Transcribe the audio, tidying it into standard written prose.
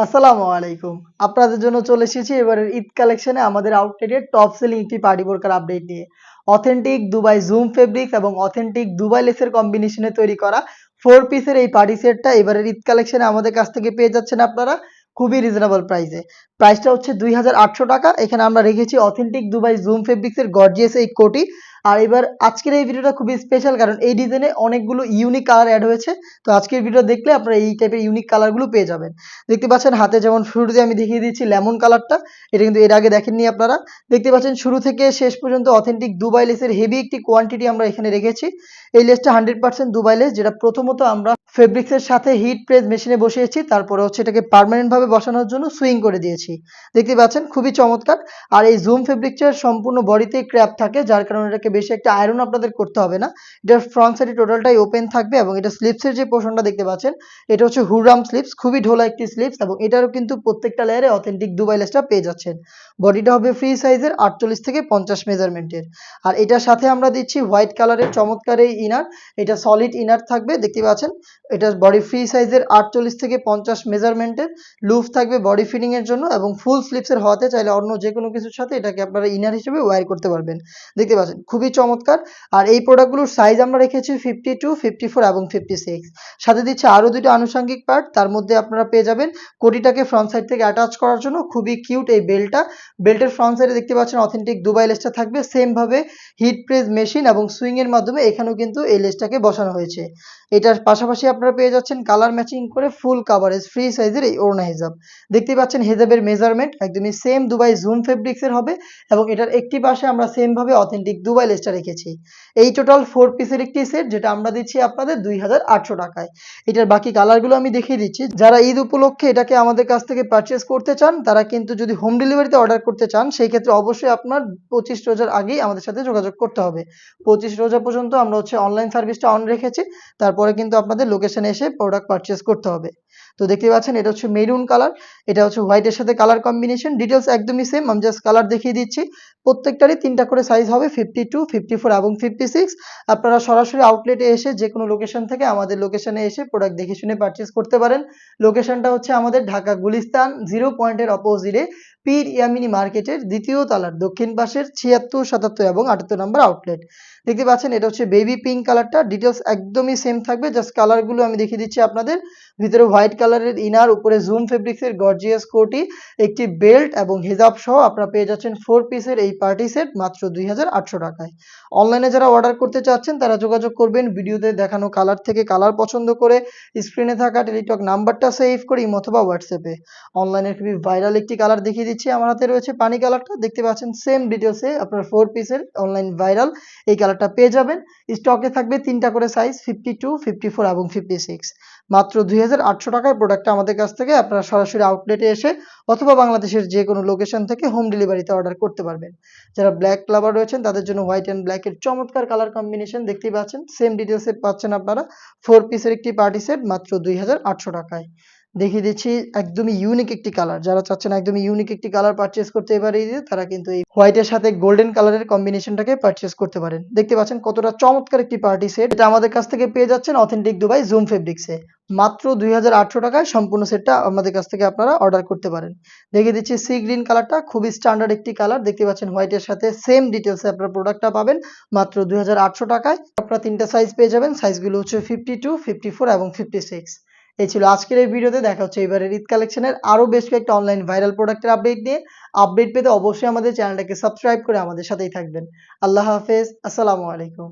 আসসালামু আলাইকুম। আপনাদের জন্য চলে এসেছি এবারের ঈদ কালেকশনে আমাদের আউটলেটের টপ সেলিং একটি পার্টি বোরকার আপডেট নিয়ে। অথেন্টিক দুবাই জুম ফেব্রিক্স এবং অথেন্টিক দুবাই লেসের কম্বিনেশনে তৈরি করা 4 পিসের এই পার্টি সেটটা এবারের ঈদ কালেকশনে আমাদের কাছ থেকে পেয়ে যাচ্ছেন আপনারা খুবই রিজনেবল প্রাইসে। প্রাইসটা হচ্ছে ৳২,৮০০। এখানে আমরা রেখেছি অথেন্টিক দুবাই জুম ফেব্রিক্সের গর্জিয়াস এই কোটি। আর এবার আজকের এই ভিডিওটা খুবই স্পেশাল কারণ এই ডিজাইনে অনেকগুলো ইউনিক কালার এড হয়েছে। তো আজকের ভিডিও দেখলে আপনারা এই টাইপের ইউনিক কালারগুলো পেয়ে যাবেন। দেখতে পাচ্ছেন হাতে যেমন শুরুতে আমি দেখিয়ে দিচ্ছি লেমন কালারটা, এটা কিন্তু এর আগে দেখেননি আপনারা। দেখতে পাচ্ছেন শুরু থেকে শেষ পর্যন্ত অথেন্টিক দুবাই লেসের হেভি একটি কোয়ান্টিটি আমরা এখানে রেখেছি। এই লেসটা 100% দুবাই লেস, যেটা প্রথমত আমরা ফেব্রিক্সের সাথে হিট প্রেস মেশিনে বসিয়েছি, তারপরে হচ্ছে এটাকে পার্মানেন্ট ভাবে বসানোর জন্য সুইং করে দিয়েছি। দেখতে পাচ্ছেন খুবই চমৎকার। আর এই জুম ফেব্রিক্সের সম্পূর্ণ বডিতেই ক্র্যাপ থাকে, যার কারণে এটাকে বেশি একটা আয়রন আপনাদের করতে হবে না। এটার ফ্রন্ট সাইডে টোটালটাই ওপেন থাকবে এবং এটা স্লিপসের যে পোর্শনটা দেখতে পাচ্ছেন এটা হচ্ছে হুররাম স্লিপস, খুবই ঢোলা একটি স্লিপস এবং এটারও কিন্তু প্রত্যেকটা লেয়ারে অথেন্টিক দুবাই লেসটা পেয়ে যাচ্ছেন। বডিটা হবে ফ্রি সাইজের 48 থেকে 50 মেজারমেন্টের। আর এটার সাথে আমরা দিচ্ছি হোয়াইট কালারের চমৎকার এই ইনার। এটা সলিড ইনার থাকবে, দেখতে পাচ্ছেন। এটা বডি ফ্রি সাইজের 48 থেকে 50 মেজারমেন্টের। লুফ থাকবে বডি ফিটিং এর জন্য এবং ফুল স্লিপসের হওয়াতে চাইলে অন্য যে কোনো কিছুর সাথে এটাকে আপনারা ইনার হিসেবে ওয়্যার করতে পারবেন। দেখতে পাচ্ছেন খুবই চমৎকার। আর এই প্রোডাক্টগুলোর সাইজ আমরা রেখেছি 52, 54 এবং 56। সাথে দিচ্ছে আরো দুটো আনুষঙ্গিক পার্ট, তার মধ্যে আপনারা পেয়ে যাবেন কোটিটাকে ফ্রন্ট সাইড থেকে অ্যাটাচ করার জন্য খুবই কিউট এই বেল্টটা। বেল্টের ফ্রন্ট সাইডে দেখতে পাচ্ছেন অথেন্টিক দুবাই লেসটা থাকবে সেম ভাবে হিট প্রেস মেশিন এবং সুইং এর মাধ্যমে এখানেও কিন্তু এই লেসটাকে বসানো হয়েছে। এটার পাশাপাশি আপনারা পেয়ে যাচ্ছেন কালার ম্যাচিং করে ফুল কাভারেজ ফ্রি সাইজের এই ওড়না হিজাব। দেখতে পাচ্ছেন হিজাবের মেজারমেন্ট একদমই সেম দুবাই জুম ফেব্রিক্স এর হবে এবং এটার একটি পাশে আমরা সেম ভাবে অথেন্টিক দুবাই লেসটা রেখেছি। এই টোটাল 4 পিসের একটি সেট, যেটা আমরা দিচ্ছি আপনাদের ২,৮০০ টাকায়। এটার বাকি কালারগুলো আমি দেখিয়ে দিচ্ছি। যারা ঈদ উপলক্ষে এটাকে আমাদের কাছ থেকে পারচেজ করতে চান তারা কিন্তু যদি হোম ডেলিভারিতে অর্ডার করতে চান সেই ক্ষেত্রে অবশ্যই আপনার 25 রোজার আগেই আমাদের সাথে যোগাযোগ করতে হবে। 25 রোজা পর্যন্ত আমরা হচ্ছে অনলাইন সার্ভিসটা অন রেখেছি, তারপরে কিন্তু আপনাদের লোকেশনে এসে প্রোডাক্ট পারচেজ করতে হবে। তো দেখতে পাচ্ছেন এটা হচ্ছে মেরুন কালার, এটা হচ্ছে হোয়াইটের সাথে কালার কম্বিনেশন। ডিটেলস একদমই সেম, আমি জাস্ট কালার দেখিয়ে দিচ্ছি। প্রত্যেকটারই 3টা করে সাইজ হবে 52, 54 এবং 56। আপনারা সরাসরি আউটলেটে এসে যে কোনো লোকেশন থেকে আমাদের লোকেশনে এসে প্রোডাক্ট দেখে শুনে পারচেজ করতে পারেন। লোকেশনটা হচ্ছে আমাদের ঢাকা গুলিস্তান 0 পয়েন্টের অপোজিটে পীর ইয়ামিনী মার্কেটের 2য় তলার দক্ষিণ পাশের 76, 77 এবং 78 নম্বর আউটলেট। দেখতে পাচ্ছেন এটা হচ্ছে বেবি পিঙ্ক কালারটা। ডিটেলস একদমই সেম থাকবে, জাস্ট কালারগুলো আমি দেখিয়ে দিচ্ছি আপনাদের। ভিতরে হোয়াইট কালারের ইনার, উপরে জুম ফেব্রিক্সের গর্জিয়াস কোটি, একটি বেল্ট এবং হিজাব সহ আপনারা পেয়ে যাচ্ছেন 4 পিসের এই পার্টি সেট মাত্র ২,৮০০ টাকায়। অনলাইনে যারা অর্ডার করতে চাচ্ছেন তারা যোগাযোগ করবেন ভিডিওতে দেখানো কালার থেকে কালার পছন্দ করে স্ক্রিনে থাকা টেলিটক নাম্বারটা সেভ করে ইমো অথবা হোয়াটসঅ্যাপে। অনলাইনে খুবই ভাইরাল একটি কালার দেখিয়ে দিচ্ছি, আমার হাতে রয়েছে পানি কালারটা। দেখতে পাচ্ছেন সেম ডিটেলসে আপনার 4 পিসের অনলাইন ভাইরাল এই কালারটা পেয়ে যাবেন। স্টকে থাকবে 3টা করে সাইজ 52, 54 এবং 56। মাত্র ২,৮০০ টাকায় প্রোডাক্টটা আমাদের কাছ থেকে আপনারা সরাসরি আউটলেটে এসে অথবা বাংলাদেশের যে কোনো লোকেশন থেকে হোম ডেলিভারিতে অর্ডার করতে পারবেন। যারা ব্ল্যাক লাভার রয়েছেন তাদের জন্য হোয়াইট অ্যান্ড ব্ল্যাক এর চমৎকার কালার কম্বিনেশন দেখতেই পাচ্ছেন। সেম ডিটেলসে পাচ্ছেন আপনারা 4 পিসের একটি পার্টি সেট মাত্র ২,৮০০ টাকায়। দেখিয়ে দিচ্ছি একদমই ইউনিক একটি কালার। যারা চাচ্ছেন একদমই ইউনিক একটি কালার পারচেজ করতে এবারে ঈদে তারা কিন্তু এই হোয়াইটের সাথে গোল্ডেন কালারের কম্বিনেশনটাকে পারচেজ করতে পারেন। দেখতে পাচ্ছেন কতটা চমৎকার একটি পার্টি সেট। এটা আমাদের কাছ থেকে পেয়ে যাচ্ছেন অথেন্টিক দুবাই জুম ফেব্রিক্সে মাত্র ২,৮০০ টাকায় সম্পূর্ণ সেটটা আমাদের কাছ থেকে আপনারা অর্ডার করতে পারেন। দেখিয়ে দিচ্ছি সি গ্রিন কালারটা, খুবই স্ট্যান্ডার্ড একটি কালার। দেখতে পাচ্ছেন হোয়াইটের সাথে সেম ডিটেলসে আপনারা প্রোডাক্টটা পাবেন মাত্র ২,৮০০ টাকায়। আপনারা 3টা সাইজ পেয়ে যাবেন, সাইজগুলো হচ্ছে 52, 54 এবং 56। এই ছিল আজকের এই ভিডিওতে। দেখা হচ্ছে এবারের ঈদ কালেকশনের আরো বেশ কয়েকটা অনলাইন ভাইরাল প্রোডাক্টের আপডেট নিয়ে। আপডেট পেতে অবশ্যই আমাদের চ্যানেলটাকে সাবস্ক্রাইব করে আমাদের সাথেই থাকবেন। আল্লাহ হাফেজ, আসসালামু আলাইকুম।